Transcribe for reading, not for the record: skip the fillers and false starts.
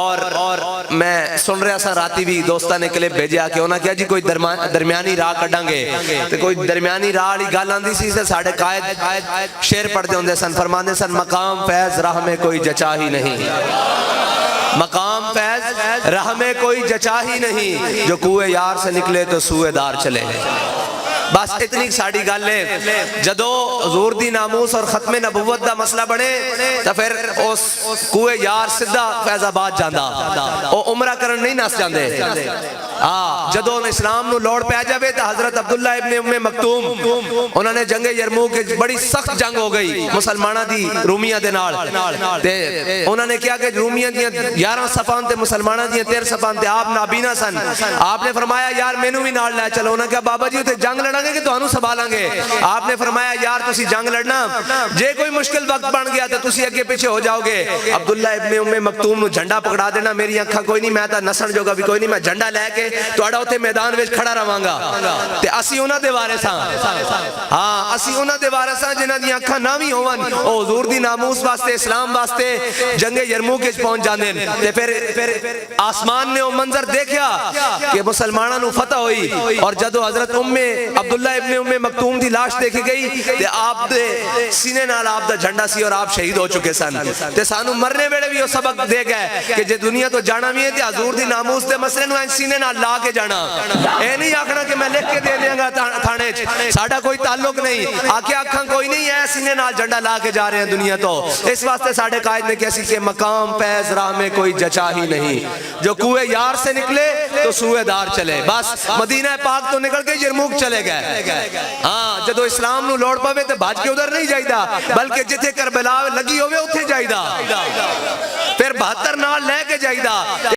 اور میں سن رہا سا راتی بھی دوستہ نے کلپ بھیجیا کہ انہاں کیا جی کوئی درمیانی راہ کڈاں گے تے کوئی درمیانی راہ والی گل آندی سی تے ساڈے قائد شعر پڑھدے ہوندے سن، فرماندے سن مقام فیض راہ میں کوئی جچا ہی نہیں، مقام فیض راہ میں کوئی جچا ہی نہیں، جو کوئے یار سے نکلے تو سوئے دار چلے۔ بس اتنی ساڑی گل ہے، جدو حضور دی ناموس اور ختم نبوت دا مسئلہ بڑھے تو پھر اس کوئے یار سدھا فیض آباد جاندہ، او عمرہ کرن نہیں ناس جاندے۔ جدو اسلام نو لوڑ پہ جاوے تو حضرت عبداللہ ابن ام مکتوم انہوں نے جنگ یرموک بڑی سخت جنگ ہو گئی مسلمانہ دی رومیہ دے نال، انہوں نے کیا کہ رومیہ دیا 11 صفان تے مسلمانہ دیا 13 صفان تے آپ نابینا سن، آپ نے فرمایا یار مینوں بھی نال لے چلو، انہوں نے کہا بابا جی تے جنگ لڑا گے کہ تو انہوں سنبھالاں گے، آپ نے فرمایا یار تسی جنگ لڑنا جے کوئی مشکل وقت بن گیا تو تسی اگے پیچھے ہو جاؤ گے۔ عبداللہ ابن ام مکتوم نو جھنڈا پکڑا دینا، میری آنکھاں کوئی نہیں، میں تا نسن جو گا بھی کوئی نہیں، میں جھنڈا لے کے توڑا ہوتے میدان وچ کھڑا رہاں گا تے اسی انہاں دے وارثاں، ہاں اسی انہاں دے وارثاں جنہاں دی آنکھاں نہ وی ہون او حضور دی ناموس واسطے اسلام واسطے جنگ یرموک وچ پہنچ جاندے تے پھر آسمان نے وہ منظر دیکھیا کہ مسلماناں نو فتح ہوئی، اور جدو حضرت عبداللہ ابن ام مکتوم دی لاش دیکھی گئی تے آپ دے سینے نال آپ دا جھنڈا سی اور آپ شہید ہو چکے سن، تے سانو مرنے ویلے بھی وہ سبق دے گئے کہ جے دنیا تو جانا بھی ہے تے حضور دی ناموس دے مسئلے نو سینے نال لا کے جانا، اے نہیں آکھنا کہ میں لکھ کے دے دیا گا تھانے ساڑھا کوئی تعلق نہیں، آکھے آکھاں کوئی نہیں ہے، سینے نال جھنڈا لا کے جا رہے ہیں دنیا تو۔ اس واسطے ساڑھے قائد نے کیسی کہ مقام فیض راہ میں کوئی جچا ہی نہیں، جو کوئے یار سے نکلے تو سوئے دار چلے۔ بس مدینہ پاک تو نکل کے یرموک چلے گئے، ہاں جدو اسلام نو لوڑ پاوے تے بھاج کے ادھر نہیں جائیدہ بلکہ جتھے کربلا لگی ہوئے اتھے جائیدہ، پھر 72 نال لے کے جائیدہ۔